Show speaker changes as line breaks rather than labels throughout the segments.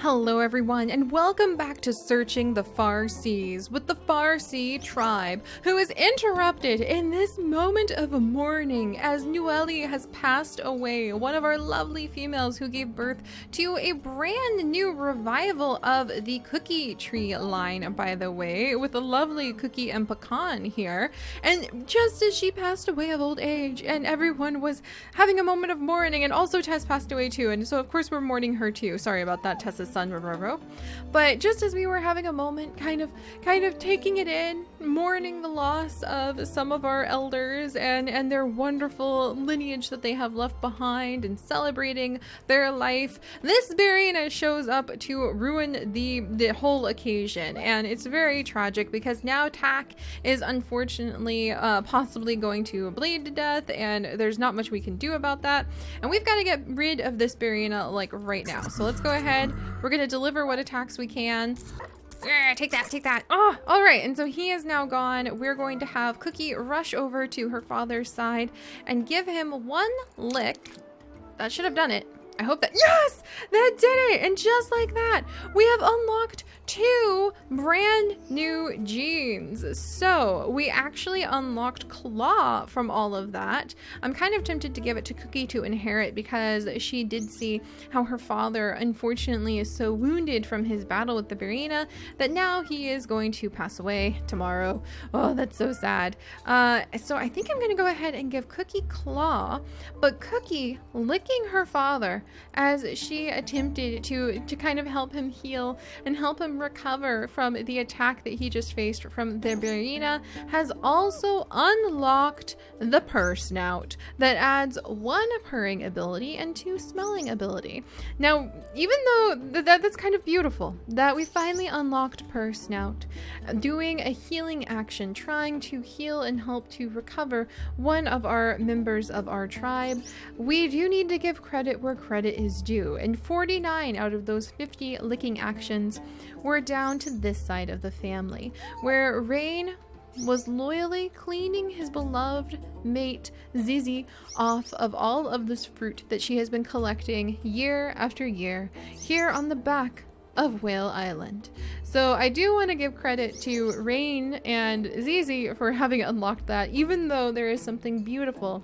Hello everyone, and welcome back to Searching the Farseas with the Farsea tribe, who is interrupted in this moment of mourning as Nueli has passed away, one of our lovely females who gave birth to a brand new revival of the cookie tree line, by the way, with a lovely cookie and pecan here. And just as she passed away of old age and everyone was having a moment of mourning, and also Tess passed away too, and so of course we're mourning her too. Sorry about that, Tessa's son, Roro. But just as we were having a moment, kind of taking it in, mourning the loss of some of our elders and their wonderful lineage that they have left behind, and celebrating their life, this Barina shows up to ruin the whole occasion. And it's very tragic because now Tack is unfortunately possibly going to bleed to death, and there's not much we can do about that. And we've got to get rid of this Barina like right now. So let's go ahead. We're going to deliver what attacks we can. Take that. Oh, all right. And so he is now gone. We're going to have Cookie rush over to her father's side and give him one lick. That should have done it. I hope that, yes, that did it. And just like that, we have unlocked 2 brand new genes. So we actually unlocked Claw from all of that. I'm kind of tempted to give it to Cookie to inherit because she did see how her father unfortunately is so wounded from his battle with the Barina that now he is going to pass away tomorrow. Oh, that's so sad. So I think I'm going to go ahead and give Cookie Claw, but Cookie licking her father as she attempted to kind of help him heal and help him recover from the attack that he just faced from the Barina has also unlocked the purr snout that adds 1 purring ability and 2 smelling ability. Now, even though that's kind of beautiful that we finally unlocked purr snout, doing a healing action, trying to heal and help to recover one of our members of our tribe, we do need to give credit where credit is due, and 49 out of those 50 licking actions were down to this side of the family, where Rain was loyally cleaning his beloved mate Zizi off of all of this fruit that she has been collecting year after year here on the back of Whale Island. So I do want to give credit to Rain and Zizi for having unlocked that, even though there is something beautiful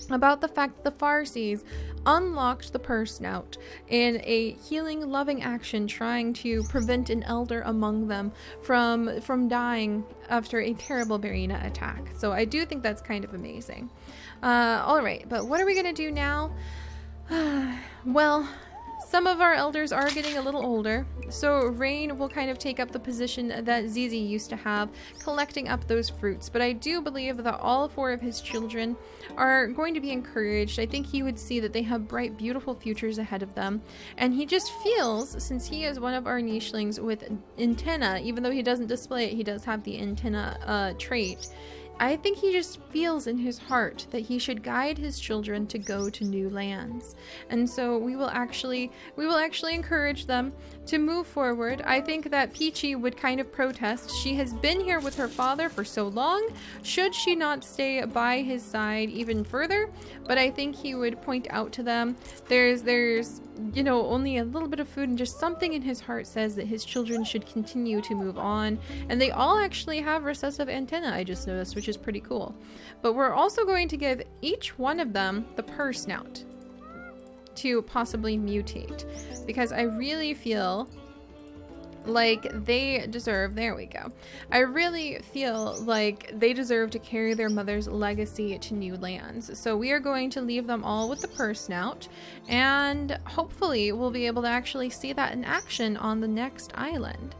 about the fact that the Farseas unlocked the purr snout in a healing, loving action, trying to prevent an elder among them from dying after a terrible Barina attack. So I do think that's kind of amazing. All right, but what are we gonna do now? Well, some of our elders are getting a little older, so Rain will kind of take up the position that Zizi used to have, collecting up those fruits. But I do believe that all 4 of his children are going to be encouraged. I think he would see that they have bright, beautiful futures ahead of them. And he just feels, since he is one of our nichelings with antenna, even though he doesn't display it, he does have the antenna trait. I think he just feels in his heart that he should guide his children to go to new lands. And so we will actually encourage them to move forward. I think that Peachy would kind of protest. She has been here with her father for so long. Should she not stay by his side even further? But I think he would point out to them there's you know, only a little bit of food, and just something in his heart says that his children should continue to move on. And they all actually have recessive antenna, I just noticed, which is pretty cool. But we're also going to give each one of them the purr snout to possibly mutate, because I really feel like they deserve, there we go. I really feel like they deserve to carry their mother's legacy to new lands. So we are going to leave them all with the purr snout, and hopefully we'll be able to actually see that in action on the next island.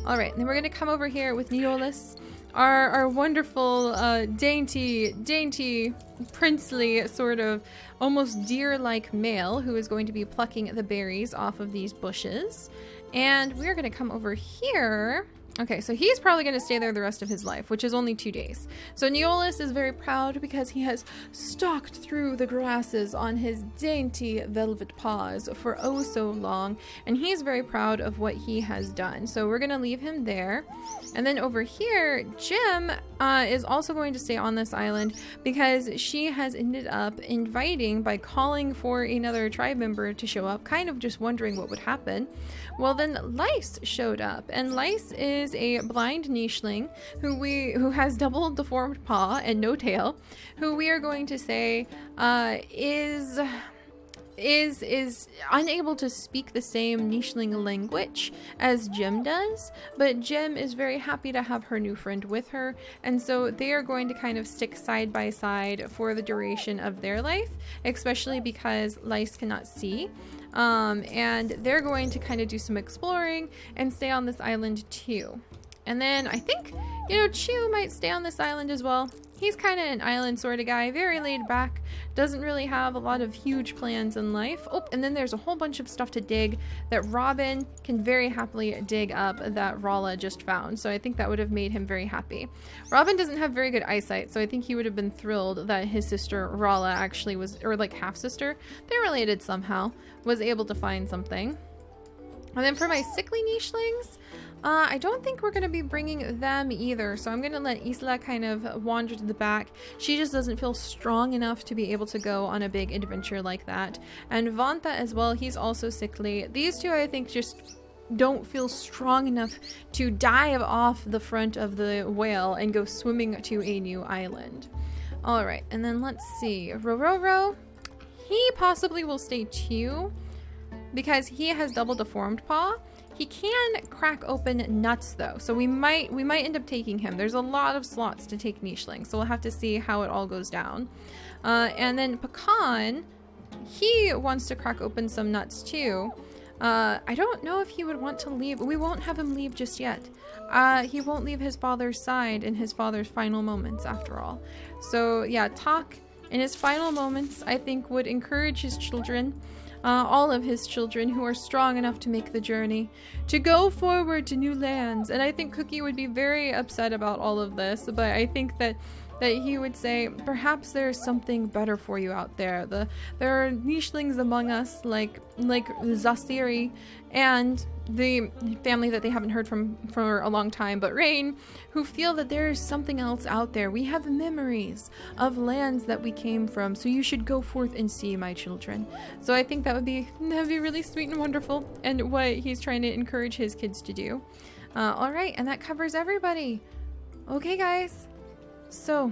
All right, then we're going to come over here with Neolus, our wonderful, dainty, princely, sort of almost deer-like male who is going to be plucking the berries off of these bushes. And we're going to come over here Okay, so he's probably going to stay there the rest of his life, which is only 2 days. So Neolus is very proud because he has stalked through the grasses on his dainty velvet paws for oh so long, and he's very proud of what he has done. So we're going to leave him there. And then over here, Jim is also going to stay on this island because she has ended up inviting by calling for another tribe member to show up, kind of just wondering what would happen. Well, then Lice showed up, and Lice is a blind nicheling who has double deformed paw and no tail, who we are going to say is unable to speak the same nicheling language as Jim does, but Jim is very happy to have her new friend with her, and so they are going to kind of stick side by side for the duration of their life, especially because Lice cannot see. And they're going to kind of do some exploring and stay on this island too. And then I think, Chew might stay on this island as well. He's kind of an island sort of guy, very laid back, doesn't really have a lot of huge plans in life. Oh, and then there's a whole bunch of stuff to dig that Robin can very happily dig up that Rala just found. So I think that would have made him very happy. Robin doesn't have very good eyesight, so I think he would have been thrilled that his sister Rala actually was, or like half sister, they're related somehow, was able to find something. And then for my sickly nichelings, I don't think we're going to be bringing them either, so I'm going to let Isla kind of wander to the back. She just doesn't feel strong enough to be able to go on a big adventure like that. And Vanta as well, he's also sickly. These two, I think, just don't feel strong enough to dive off the front of the whale and go swimming to a new island. All right, and then let's see. Rororo, he possibly will stay too, because he has double deformed paw. He can crack open nuts though, so we might end up taking him. There's a lot of slots to take nicheling, so we'll have to see how it all goes down. And then Pecan, he wants to crack open some nuts too. I don't know if he would want to leave. We won't have him leave just yet. He won't leave his father's side in his father's final moments after all. So yeah, Talk in his final moments, I think, would encourage his children, all of his children who are strong enough to make the journey, to go forward to new lands. And I think Cookie would be very upset about all of this, but I think that he would say, perhaps there's something better for you out there. There are nichelings among us like Zasiri and the family that they haven't heard from for a long time, but Rain, who feel that there is something else out there. We have memories of lands that we came from, so you should go forth and see, my children. So I think that'd be really sweet and wonderful, and what he's trying to encourage his kids to do. All right, and that covers everybody. Okay, guys. So,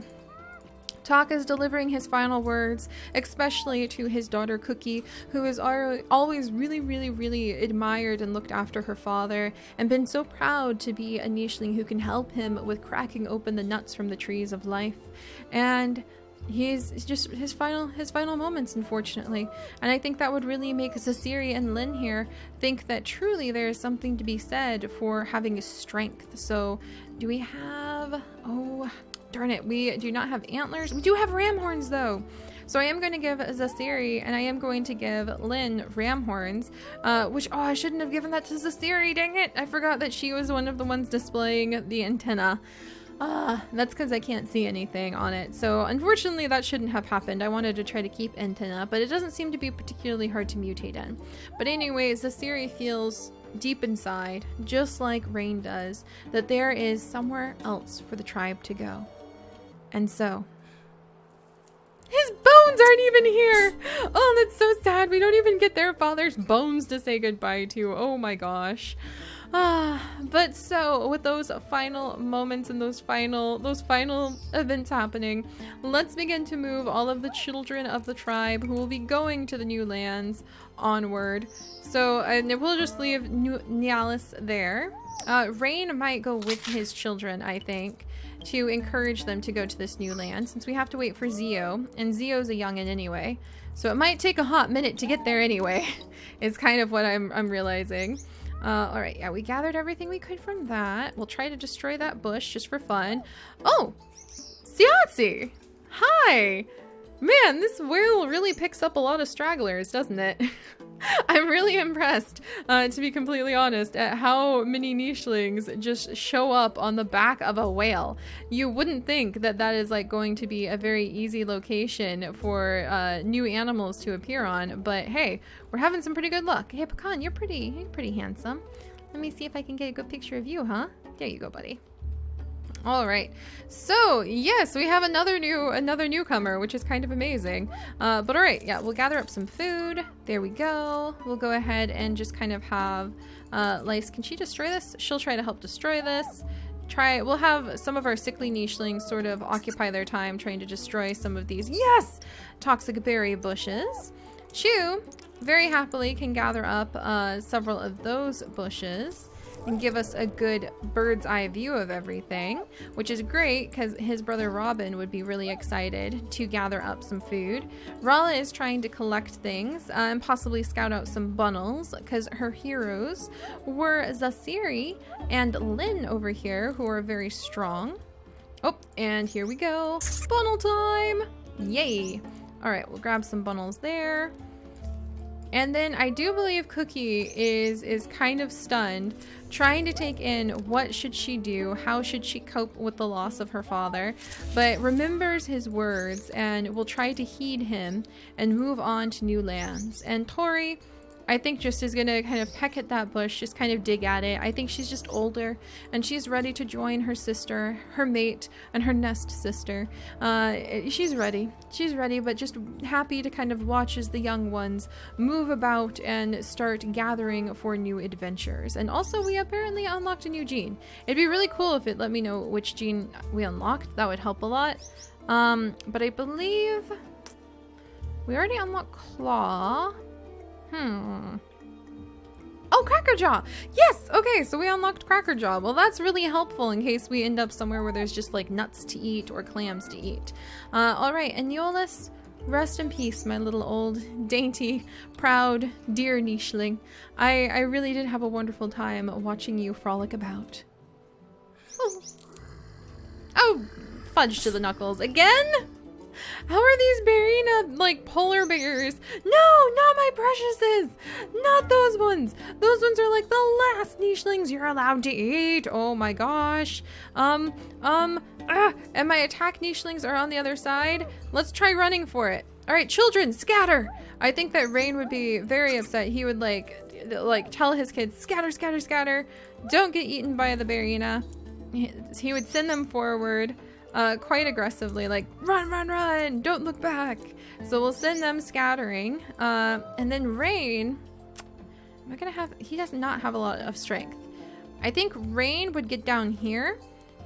Talk is delivering his final words, especially to his daughter Cookie, who has always really admired and looked after her father, and been so proud to be a nicheling who can help him with cracking open the nuts from the trees of life. And he's just his final moments, unfortunately. And I think that would really make Zasiri and Lynn here think that truly there is something to be said for having strength. So, do we have... Oh... Darn it, we do not have antlers. We do have ram horns though. So I am going to give Zasiri and I am going to give Lynn ram horns, which, I shouldn't have given that to Zasiri, dang it. I forgot that she was one of the ones displaying the antenna. That's because I can't see anything on it. So unfortunately that shouldn't have happened. I wanted to try to keep antenna, but it doesn't seem to be particularly hard to mutate in. But anyways, Zasiri feels deep inside, just like Rain does, that there is somewhere else for the tribe to go. And so, his bones aren't even here. Oh, that's so sad. We don't even get their father's bones to say goodbye to. Oh my gosh. But so with those final moments and those final events happening, let's begin to move all of the children of the tribe who will be going to the new lands onward. So we'll just leave Nialis there. Rain might go with his children, I think, to encourage them to go to this new land, since we have to wait for Zio, and Zio's a youngin' anyway, so it might take a hot minute to get there anyway, is kind of what I'm realizing. Alright, yeah, we gathered everything we could from that. We'll try to destroy that bush just for fun. Oh! Siatsi! Hi! Man, this whale really picks up a lot of stragglers, doesn't it? I'm really impressed, to be completely honest, at how many nichelings just show up on the back of a whale. You wouldn't think that that is like going to be a very easy location for new animals to appear on, but hey, we're having some pretty good luck. Hey, Pecan, you're pretty handsome. Let me see if I can get a good picture of you, huh? There you go, buddy. All right, so yes, we have another newcomer, which is kind of amazing. But all right, yeah, we'll gather up some food. There we go. We'll go ahead and just kind of have Lice. Can she destroy this? She'll try to help destroy this. We'll have some of our sickly nichelings sort of occupy their time trying to destroy some of these, yes, toxic berry bushes. Chew very happily can gather up several of those bushes and give us a good bird's eye view of everything, which is great because his brother Robin would be really excited to gather up some food. Rala is trying to collect things and possibly scout out some bunnels because her heroes were Seri and Lynn over here, who are very strong. Oh, and here we go. Bunnel time! Yay! All right, we'll grab some bunnels there. And then I do believe Cookie is kind of stunned, trying to take in what should she do, how should she cope with the loss of her father, but remembers his words and will try to heed him and move on to new lands. And Tori, I think, just is gonna kind of peck at that bush, just kind of dig at it. I think she's just older and she's ready to join her sister, her mate, and her nest sister. She's ready, but just happy to kind of watch as the young ones move about and start gathering for new adventures. And also, we apparently unlocked a new gene. It'd be really cool if it let me know which gene we unlocked. That would help a lot. But I believe we already unlocked Claw. Oh, Crackerjaw! Yes! Okay, so we unlocked Crackerjaw. Well, that's really helpful in case we end up somewhere where there's just like nuts to eat or clams to eat. Alright, and Eolus, rest in peace, my little old, dainty, proud, dear nicheling. I really did have a wonderful time watching you frolic about. Oh, fudge to the knuckles. Again? How are these Barina, like, polar bears? No, not my preciouses! Not those ones! Those ones are like the last nichelings you're allowed to eat! Oh my gosh. And my attack nichelings are on the other side. Let's try running for it. Alright, children, scatter! I think that Rain would be very upset. He would, like tell his kids, scatter, scatter, scatter. Don't get eaten by the Barina. He would send them forward. Quite aggressively, like, run, run, run, don't look back. So we'll send them scattering. And then Rain, he does not have a lot of strength. I think Rain would get down here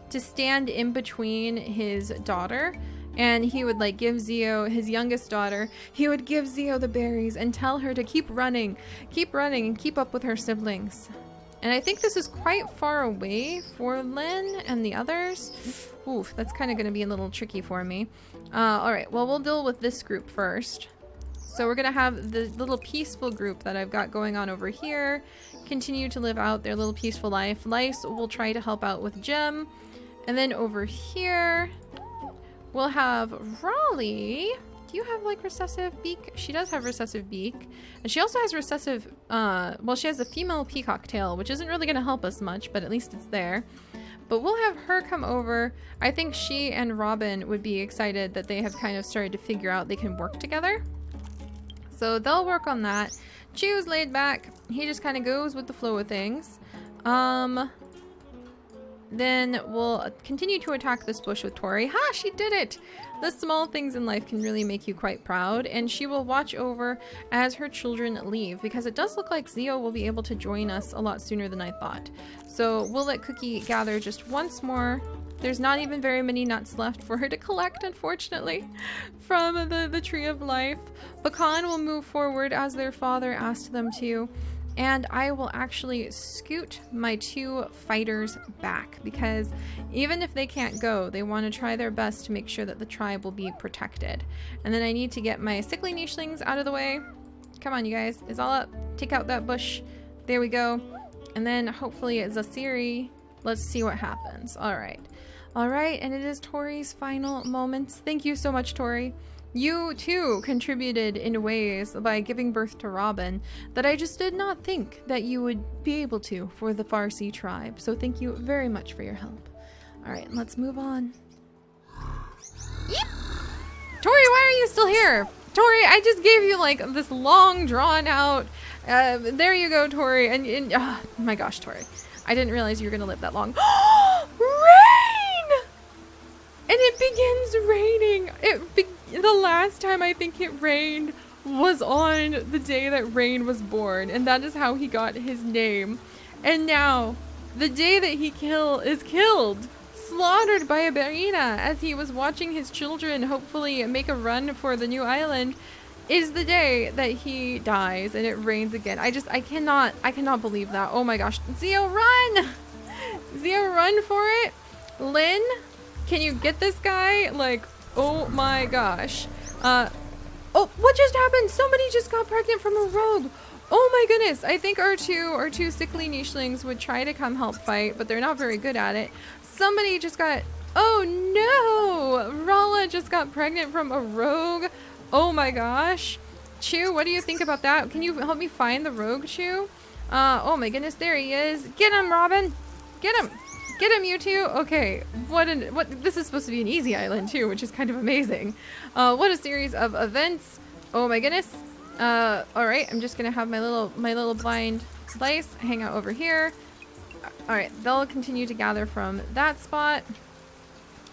to stand in between his daughter, and he would like give Zio, his youngest daughter, he would give Zio the berries and tell her to keep running and keep up with her siblings. And I think this is quite far away for Lynn and the others. Oof, that's kind of going to be a little tricky for me. Alright, well, we'll deal with this group first. So we're going to have the little peaceful group that I've got going on over here continue to live out their little peaceful life. Lice will try to help out with Gem. And then over here, we'll have Raleigh. Do you have like recessive beak? She does have recessive beak. And she also has recessive, well, she has a female peacock tail, which isn't really going to help us much, but at least it's there. But we'll have her come over. I think she and Robin would be excited that they have kind of started to figure out they can work together. So they'll work on that. Chew's laid back. He just kind of goes with the flow of things. Then we'll continue to attack this bush with Tori. Ha! She did it! The small things in life can really make you quite proud, and she will watch over as her children leave, because it does look like Zio will be able to join us a lot sooner than I thought. So we'll let Cookie gather just once more. There's not even very many nuts left for her to collect, unfortunately, from the Tree of Life. Pecan will move forward as their father asked them to. And I will actually scoot my two fighters back, because even if they can't go, they want to try their best to make sure that the tribe will be protected. And then I need to get my sickly nichelings out of the way. Come on, you guys. It's all up. Take out that bush. There we go. And then hopefully it's a Seri. Let's see what happens. All right. All right. And it is Tori's final moments. Thank you so much, Tori. You too contributed in ways by giving birth to Robin that I just did not think that you would be able to for the Farseas tribe. So thank you very much for your help. All right, let's move on. Yep. Tori, why are you still here? Tori, I just gave you like this long drawn out. There you go, Tori. And oh my gosh, Tori. I didn't realize you were gonna live that long. Rain! And it begins raining. The last time I think it rained was on the day that Rain was born, and that is how he got his name. And now, the day that he is killed, slaughtered by a Berina as he was watching his children hopefully make a run for the new island, is the day that he dies and it rains again. I cannot believe that. Oh my gosh. Zio, run! Zio, run for it. Lynn, can you get this guy? Like, oh my gosh. Oh, what just happened? Somebody just got pregnant from a rogue. Oh my goodness. I think our two sickly nichelings would try to come help fight, but they're not very good at it. Somebody just got, oh no! Rala just got pregnant from a rogue. Oh my gosh. Chew, what do you think about that? Can you help me find the rogue, Chew? Oh my goodness, there he is. Get him, Robin. Get him. Get him, you two. Okay, this is supposed to be an easy island too, which is kind of amazing. What a series of events. Oh my goodness. All right, I'm just gonna have my little blind slice hang out over here. All right, they'll continue to gather from that spot.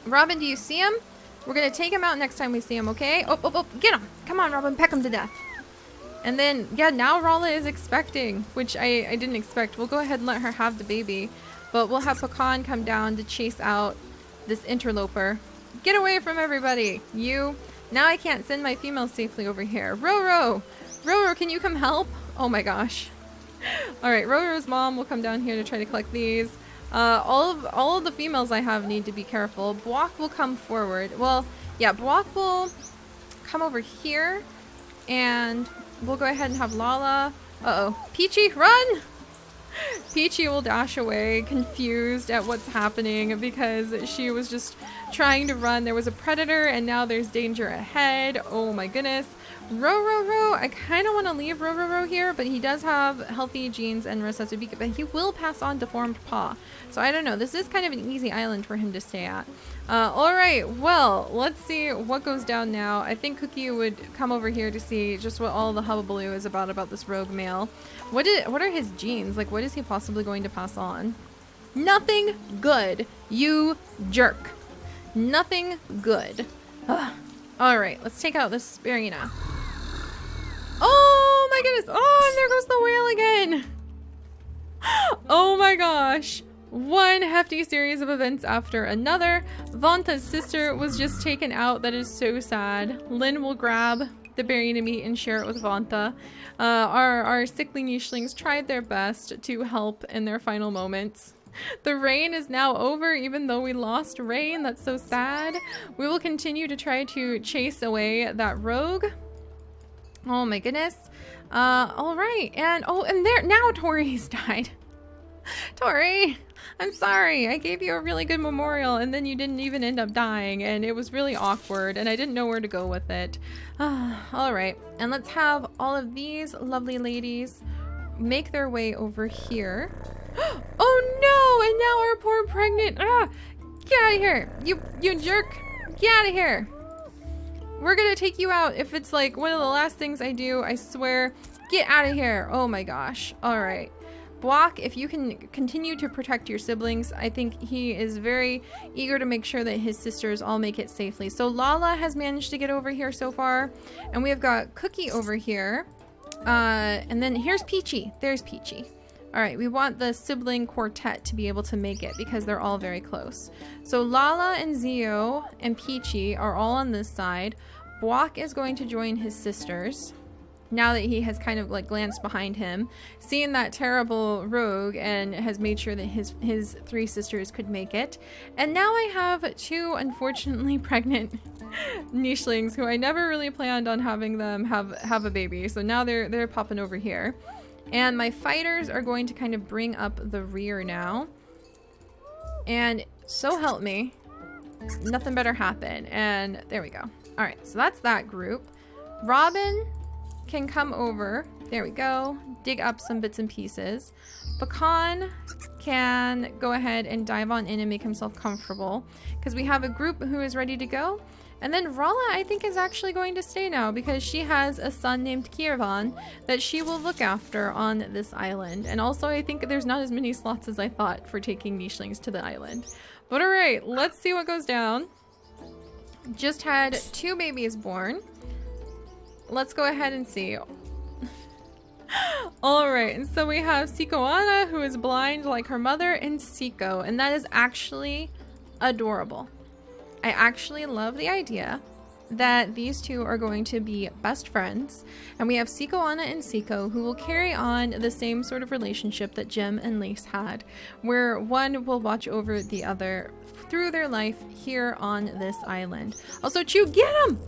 Robin, do you see him? We're gonna take him out next time we see him, okay? Oh, get him. Come on, Robin, peck him to death. And then, yeah, now Rala is expecting, which I didn't expect. We'll go ahead and let her have the baby. But we'll have Pecan come down to chase out this interloper. Get away from everybody, you. Now I can't send my females safely over here. Roro, can you come help? Oh my gosh. All right, Roro's mom will come down here to try to collect these. All of the females I have need to be careful. Buak will come forward. Well, yeah, Buak will come over here, and we'll go ahead and have Lala. Uh-oh. Peachy, run! Peachy will dash away, confused at what's happening because she was just trying to run. There was a predator, and now there's danger ahead. Oh my goodness. Roro, I kind of want to leave Roro here, but he does have healthy genes and recessive beak, but he will pass on deformed paw. So I don't know. This is kind of an easy island for him to stay at. All right, well, let's see what goes down now. I think Cookie would come over here to see just what all the hubbubaloo is about this rogue male. What are his genes? Like, what is he possibly going to pass on? Nothing good, you jerk. Nothing good. Ugh. All right, let's take out this Sperina. Oh my goodness. Oh, and there goes the whale again. Oh my gosh. One hefty series of events after another. Vanta's sister was just taken out. That is so sad. Lynn will grab the Berina meat and share it with Vanta. Our sickly nichelings tried their best to help in their final moments. The rain is now over, even though we lost Rain. That's so sad. We will continue to try to chase away that rogue. Oh my goodness. All right. And there, now Tori's died. Tori, I'm sorry. I gave you a really good memorial and then you didn't even end up dying, and it was really awkward and I didn't know where to go with it. All right. And let's have all of these lovely ladies make their way over here. Oh no! And now our poor pregnant. Get out of here, you jerk! Get out of here. We're gonna take you out if it's like one of the last things I do. I swear. Get out of here. Oh my gosh. All right. Buak, if you can continue to protect your siblings, I think he is very eager to make sure that his sisters all make it safely. So Lala has managed to get over here so far, and we have got Cookie over here, and then here's Peachy. There's Peachy. All right, we want the sibling quartet to be able to make it because they're all very close. So Lala and Zio and Peachy are all on this side. Buak is going to join his sisters now that he has kind of like glanced behind him, seen that terrible rogue, and has made sure that his three sisters could make it. And now I have two unfortunately pregnant nichelings who I never really planned on having them have a baby. So now they're popping over here. And my fighters are going to kind of bring up the rear now. And so help me, nothing better happen. And there we go. All right, so that's that group. Robin can come over. There we go. Dig up some bits and pieces. Pecan can go ahead and dive on in and make himself comfortable because we have a group who is ready to go. And then Rala, I think, is actually going to stay now because she has a son named Kirvan that she will look after on this island. And also, I think there's not as many slots as I thought for taking nichelings to the island. But all right, let's see what goes down. Just had 2 babies born. Let's go ahead and see. All right, and so we have Sikoana, who is blind like her mother, and Siko, and that is actually adorable. I actually love the idea that these two are going to be best friends, and we have Sikoana and Siko, who will carry on the same sort of relationship that Jem and Lace had, where one will watch over the other through their life here on this island. Also, Chew, get him!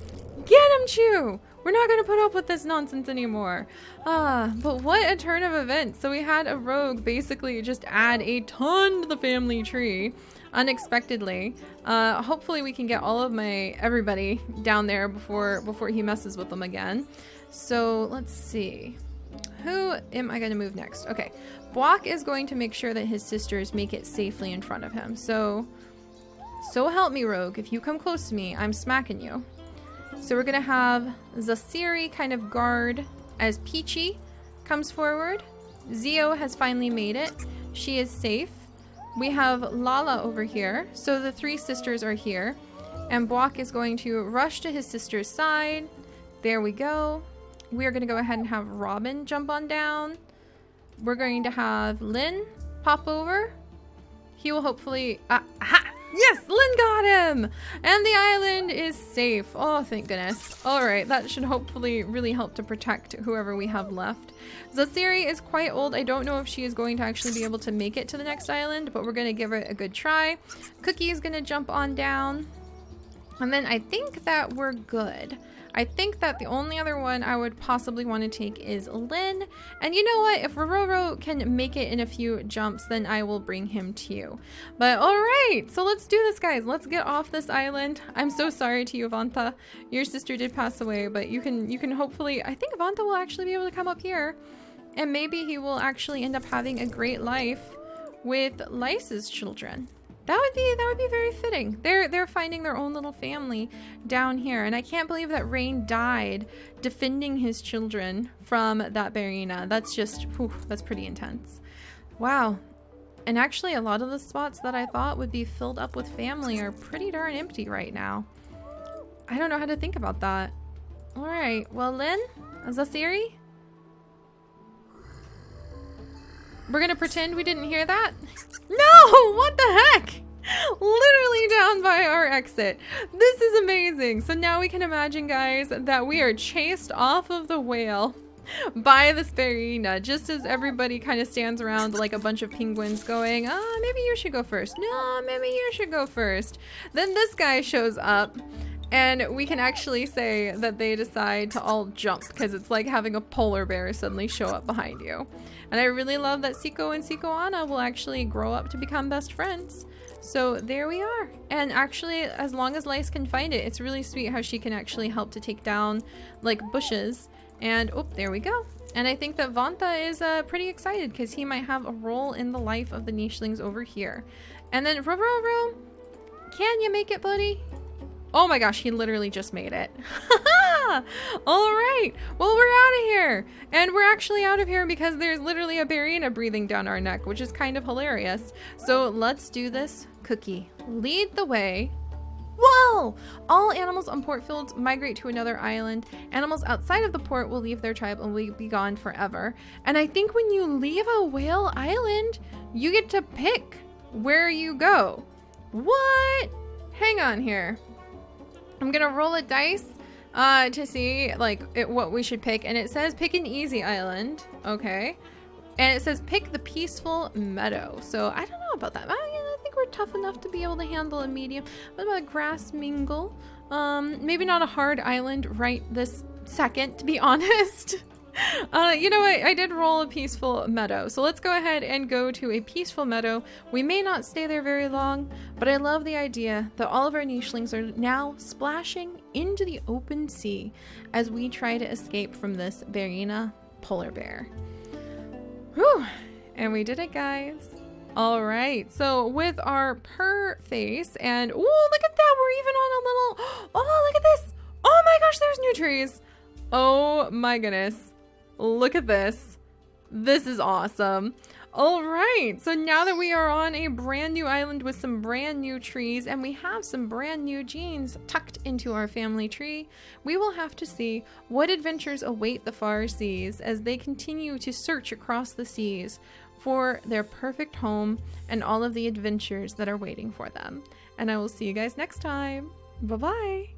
Get him, Chew! We're not going to put up with this nonsense anymore. But what a turn of events. So we had a rogue basically just add a ton to the family tree unexpectedly. Hopefully we can get all of everybody down there before he messes with them again. So let's see. Who am I going to move next? Okay. Block is going to make sure that his sisters make it safely in front of him. So help me, rogue. If you come close to me, I'm smacking you. So we're gonna have Zasiri kind of guard as Peachy comes forward. Zio has finally made it. She is safe. We have Lala over here. So the 3 sisters are here. And Buak is going to rush to his sister's side. There we go. We are gonna go ahead and have Robin jump on down. We're going to have Lynn pop over. He will hopefully... aha! Yes, Lynn got him! And the island is safe. Oh, thank goodness. Alright, that should hopefully really help to protect whoever we have left. Zasiri is quite old. I don't know if she is going to actually be able to make it to the next island, but we're going to give it a good try. Cookie is going to jump on down. And then I think that we're good. I think that the only other one I would possibly want to take is Lynn. And you know what? If Rororo can make it in a few jumps, then I will bring him to you. But all right, so let's do this, guys. Let's get off this island. I'm so sorry to you, Vanta. Your sister did pass away, but you can hopefully... I think Vanta will actually be able to come up here. And maybe he will actually end up having a great life with Lyce's children. That would be very fitting. They're finding their own little family down here, and I can't believe that Rain died defending his children from that Barina. That's just, whew, that's pretty intense. Wow. And actually, a lot of the spots that I thought would be filled up with family are pretty darn empty right now. I don't know how to think about that. All right. Well, Lynn, Zasiri, we're gonna pretend we didn't hear that. No! What the heck? Literally down by our exit. This is amazing. So now we can imagine, guys, that we are chased off of the whale by the Sperina, just as everybody kind of stands around like a bunch of penguins going, maybe you should go first. No, maybe you should go first. Then this guy shows up. And we can actually say that they decide to all jump because it's like having a polar bear suddenly show up behind you. And I really love that Siko and Sikoana will actually grow up to become best friends. So there we are. And actually, as long as Lyce can find it, it's really sweet how she can actually help to take down like bushes. And oh, there we go. And I think that Vanta is pretty excited because he might have a role in the life of the nichelings over here. And then Rororo, can you make it, buddy? Oh my gosh, he literally just made it. All right, well, we're out of here. And we're actually out of here because there's literally a Barina breathing down our neck, which is kind of hilarious. So let's do this. Cookie, lead the way. Whoa! All animals on port fields migrate to another island. Animals outside of the port will leave their tribe and will be gone forever. And I think when you leave a whale island, you get to pick where you go. What? Hang on here. I'm gonna roll a dice to see like what we should pick, and it says pick an easy island. Okay, and it says pick the peaceful meadow. So I don't know about that. I think we're tough enough to be able to handle a medium. What about grass mingle? Maybe not a hard island right this second, to be honest. You know what? I did roll a peaceful meadow. So let's go ahead and go to a peaceful meadow. We may not stay there very long, but I love the idea that all of our nichelings are now splashing into the open sea as we try to escape from this Barina polar bear. Whew! And we did it, guys. All right. So with our purr face and, oh, look at that. We're even on a little, oh, look at this. Oh my gosh, there's new trees. Oh my goodness. Look at this. This is awesome. All right. So now that we are on a brand new island with some brand new trees and we have some brand new genes tucked into our family tree, we will have to see what adventures await the Farseas as they continue to search across the seas for their perfect home and all of the adventures that are waiting for them. And I will see you guys next time. Bye-bye.